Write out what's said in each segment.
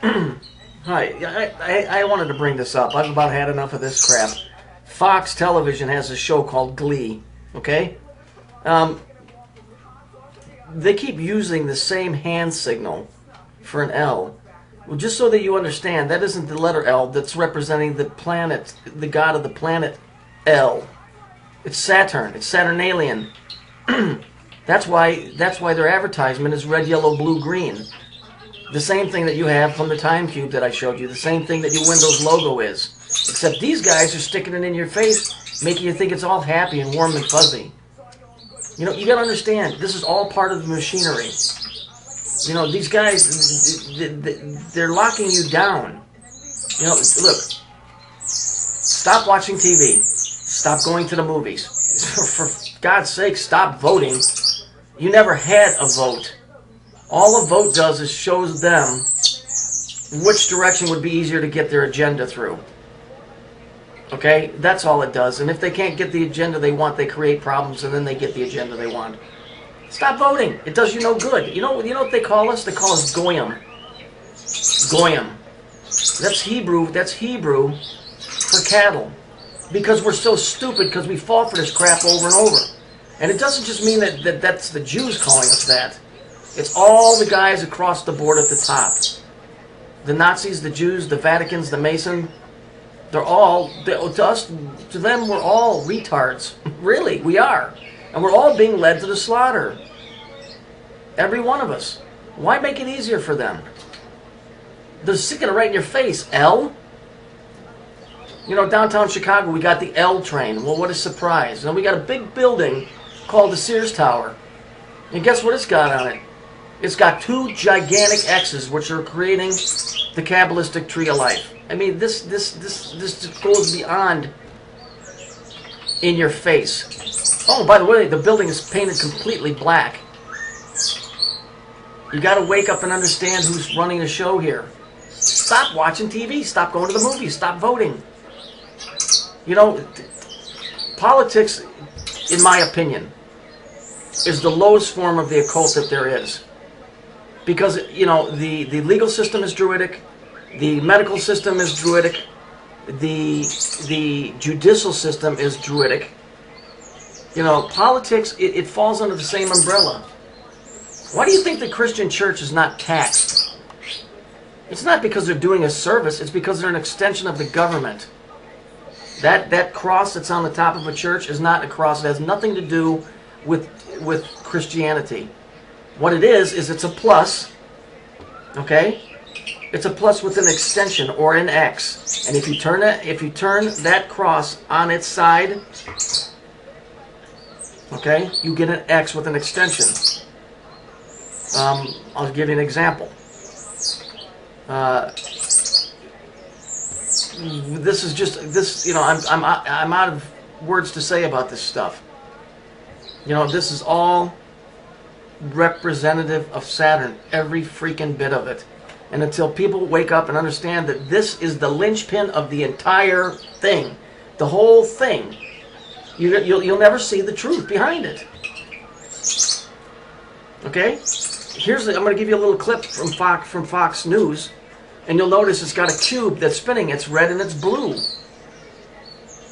Hi, I wanted to bring this up. I've about had enough of this crap. Fox Television has a show called Glee, okay? Um, they keep using the same hand signal for an L. Well, just so that you understand, that isn't the letter L that's representing the planet, the god of the planet L. It's Saturn. It's Saturnalian. That's why their advertisement is red, yellow, blue, green. The same thing that you have from the time cube that I showed you. The same thing that your Windows logo is. Except these guys are sticking it in your face, making you think it's all happy and warm and fuzzy. You know, you gotta understand, this is all part of the machinery. You know, these guys, they're locking you down. You know, look, stop watching TV. Stop going to the movies. For God's sake, stop voting. You never had a vote. All a vote does is shows them which direction would be easier to get their agenda through. Okay? That's all it does. And if they can't get the agenda they want, they create problems and then they get the agenda they want. Stop voting. It does you no good. You know what they call us? They call us goyim. Goyim. That's Hebrew for cattle. Because we're so stupid because we fall for this crap over and over. And it doesn't just mean that that's the Jews calling us that. It's all the guys across the board at the top. The Nazis, the Jews, the Vaticans, the Mason. They're all, to them, we're all retards. Really, we are. And we're all being led to the slaughter. Every one of us. Why make it easier for them? They're sticking it right in your face. L? You know, downtown Chicago, we got the L train. Well, what a surprise. And we got a big building called the Sears Tower. And guess what it's got on it? It's got two gigantic X's, which are creating the Kabbalistic tree of life. I mean, this goes beyond in your face. Oh, by the way, the building is painted completely black. You got to wake up and understand who's running the show here. Stop watching TV. Stop going to the movies. Stop voting. You know, politics, in my opinion, is the lowest form of the occult that there is. Because, you know, the legal system is druidic, the medical system is druidic, the judicial system is druidic. You know, politics, it falls under the same umbrella. Why do you think the Christian church is not taxed? It's not because they're doing a service, it's because they're an extension of the government. That cross that's on the top of a church is not a cross. It has nothing to do with Christianity. What it is it's a plus, okay? It's a plus with an extension or an X. And if you turn that cross on its side, okay, you get an X with an extension. I'll give you an example. This is just this. You know, I'm out of words to say about this stuff. You know, this is all representative of Saturn, every freaking bit of it. And until people wake up and understand that this is the linchpin of the entire thing, the whole thing, you'll never see the truth behind it. Okay? I'm going to give you a little clip from Fox News, and you'll notice it's got a cube that's spinning. It's red and it's blue.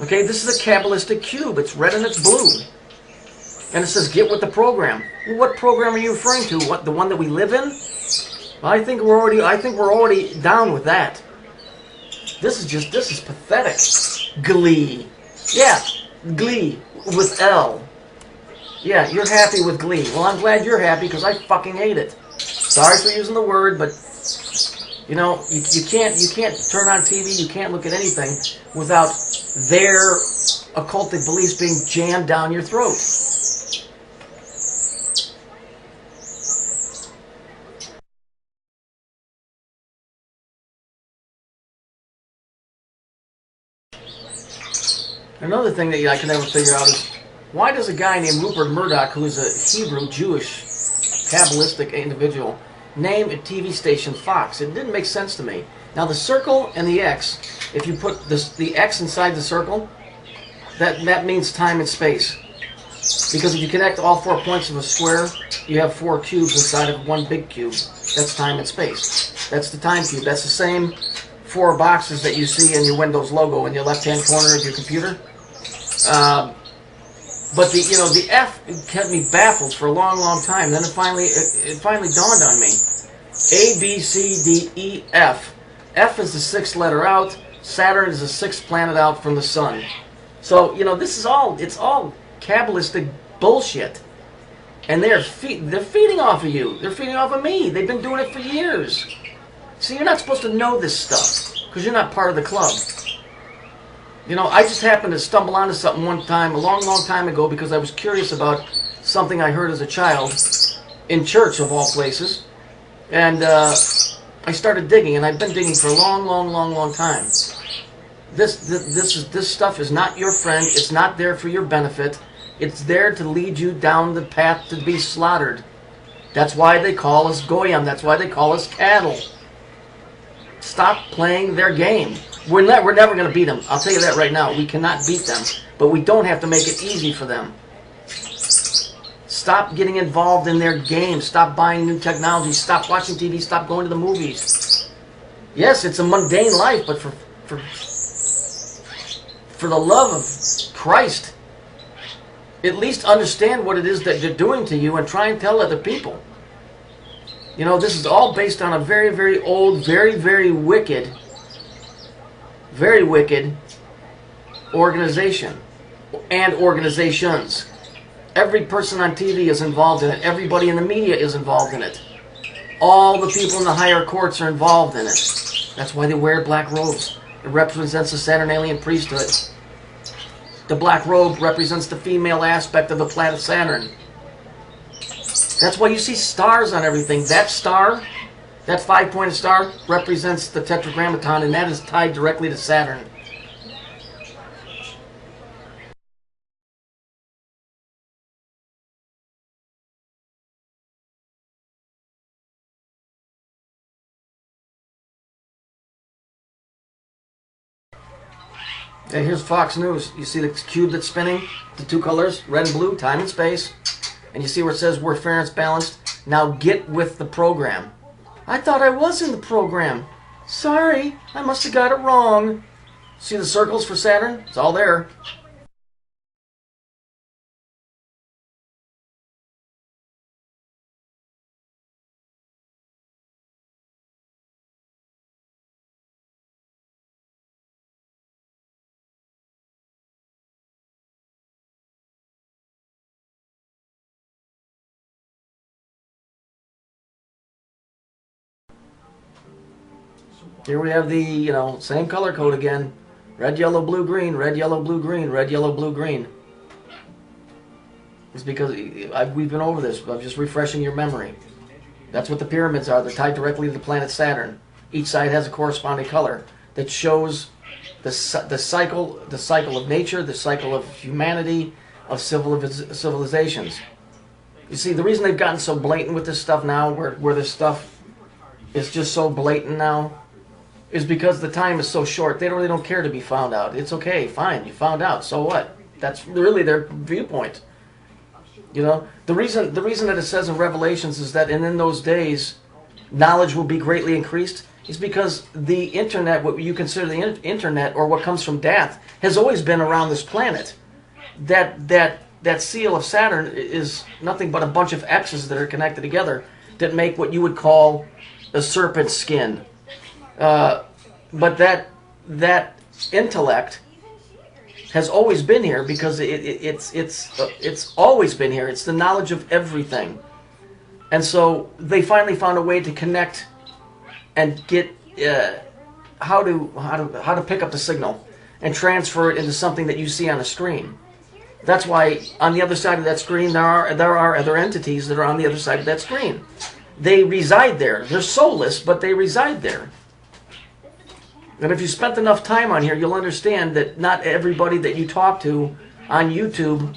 Okay, this is a Kabbalistic cube. It's red and it's blue. And it says, get with the program. Well, what program are you referring to? What, the one that we live in? Well, I think we're already down with that. This is pathetic. Glee. Yeah, Glee with L. Yeah, you're happy with Glee. Well, I'm glad you're happy because I fucking hate it. Sorry for using the word, but you know, you can't turn on TV, you can't look at anything without their occultic beliefs being jammed down your throat. Another thing that I can never figure out is, why does a guy named Rupert Murdoch, who is a Hebrew, Jewish, Kabbalistic individual, name a TV station Fox? It didn't make sense to me. Now the circle and the X, if you put the X inside the circle, that means time and space. Because if you connect all 4 points of a square, you have 4 cubes inside of one big cube. That's time and space. That's the time cube. That's the same 4 boxes that you see in your Windows logo in your left-hand corner of your computer. But the F kept me baffled for a long, long time. Then it finally dawned on me. A, B, C, D, E, F. F is the 6th letter out. Saturn is the 6th planet out from the sun. So this is it's all Kabbalistic bullshit. And they're feeding off of you. They're feeding off of me. They've been doing it for years. See, you're not supposed to know this stuff because you're not part of the club. I just happened to stumble onto something one time, a long, long time ago, because I was curious about something I heard as a child in church, of all places. And I started digging, and I've been digging for a long, long, long, long time. This stuff is not your friend. It's not there for your benefit. It's there to lead you down the path to be slaughtered. That's why they call us goyim. That's why they call us cattle. Stop playing their game. We're never going to beat them. I'll tell you that right now. We cannot beat them. But we don't have to make it easy for them. Stop getting involved in their game. Stop buying new technology. Stop watching TV. Stop going to the movies. Yes, it's a mundane life, but for the love of Christ, at least understand what it is that they're doing to you and try and tell other people. This is all based on a very, very old, very, very wicked organization and organizations. Every person on TV is involved in it. Everybody in the media is involved in it. All the people in the higher courts are involved in it. That's why they wear black robes. It represents the Saturnalian priesthood. The black robe represents the female aspect of the planet Saturn. That's why you see stars on everything. That star, that 5-pointed star, represents the Tetragrammaton, and that is tied directly to Saturn. And here's Fox News. You see the cube that's spinning? The 2 colors, red and blue, time and space. And you see where it says we're fair and balanced? Now get with the program. I thought I was in the program. Sorry, I must have got it wrong. See the circles for Saturn? It's all there. Here we have the, same color code again. Red, yellow, blue, green, red, yellow, blue, green, red, yellow, blue, green. It's because we've been over this, but I'm just refreshing your memory. That's what the pyramids are. They're tied directly to the planet Saturn. Each side has a corresponding color that shows the cycle of nature, the cycle of humanity, of civilizations. You see, the reason they've gotten so blatant with this stuff now, where this stuff is just so blatant now, is because the time is so short. They really don't care to be found out. It's okay, fine, you found out, so what? That's really their viewpoint. The reason that it says in Revelations is that in those days, knowledge will be greatly increased is because the internet, what you consider the internet, or what comes from death, has always been around this planet. That seal of Saturn is nothing but a bunch of X's that are connected together that make what you would call a serpent skin. But that intellect has always been here because it's always been here. It's the knowledge of everything, and so they finally found a way to connect and get how to pick up the signal and transfer it into something that you see on a screen. That's why on the other side of that screen there are other entities that are on the other side of that screen. They reside there. They're soulless, but they reside there. And if you spent enough time on here, you'll understand that not everybody that you talk to on YouTube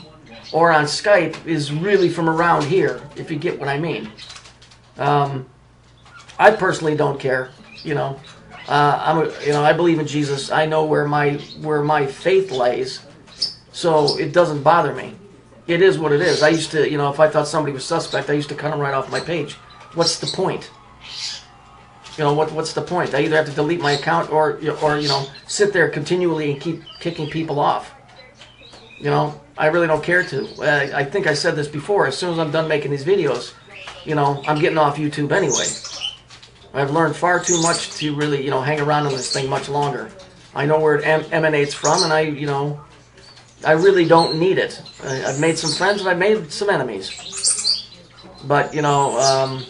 or on Skype is really from around here, if you get what I mean. I personally don't care. I believe in Jesus. I know where my faith lays, so it doesn't bother me. It is what it is. I used to, if I thought somebody was suspect, I used to cut them right off my page. What's the point? You know, what's the point? I either have to delete my account or you know, sit there continually and keep kicking people off. You know, I really don't care to. I think I said this before. As soon as I'm done making these videos, you know, I'm getting off YouTube anyway. I've learned far too much to really, you know, hang around on this thing much longer. I know where it emanates from, and you know, I really don't need it. I've made some friends and I've made some enemies. But you know,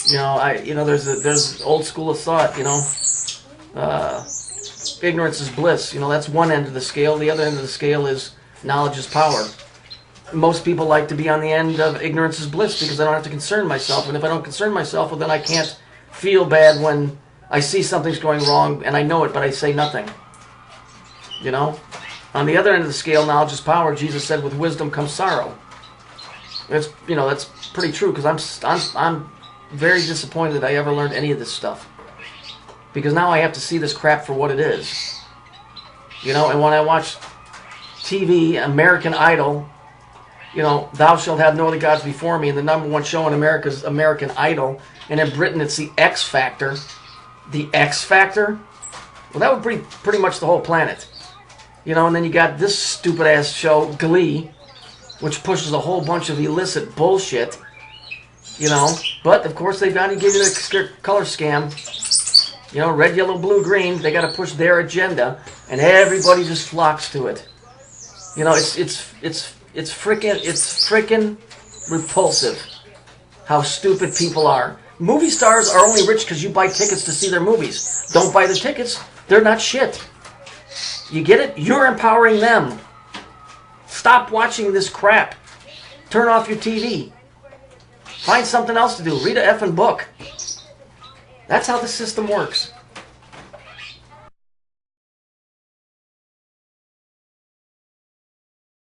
there's old school of thought. You know, ignorance is bliss. You know, that's one end of the scale. The other end of the scale is knowledge is power. Most people like to be on the end of ignorance is bliss because I don't have to concern myself. And if I don't concern myself, well, then I can't feel bad when I see something's going wrong and I know it, but I say nothing. You know? On the other end of the scale, knowledge is power. Jesus said, with wisdom comes sorrow. That's, you know, that's pretty true because I'm very disappointed that I ever learned any of this stuff. Because now I have to see this crap for what it is. You know, and when I watch TV, American Idol, you know, thou shalt have no other gods before me, and the #1 show in America is American Idol, and in Britain it's the X Factor. The X Factor? Well, that would be pretty much the whole planet. You know, and then you got this stupid-ass show, Glee, which pushes a whole bunch of illicit bullshit. You know, but, of course, they've got to give you the color scam. You know, red, yellow, blue, green, they got to push their agenda, and everybody just flocks to it. You know, it's frickin' repulsive how stupid people are. Movie stars are only rich because you buy tickets to see their movies. Don't buy the tickets. They're not shit. You get it? You're empowering them. Stop watching this crap. Turn off your TV. Find something else to do. Read a effing book. That's how the system works.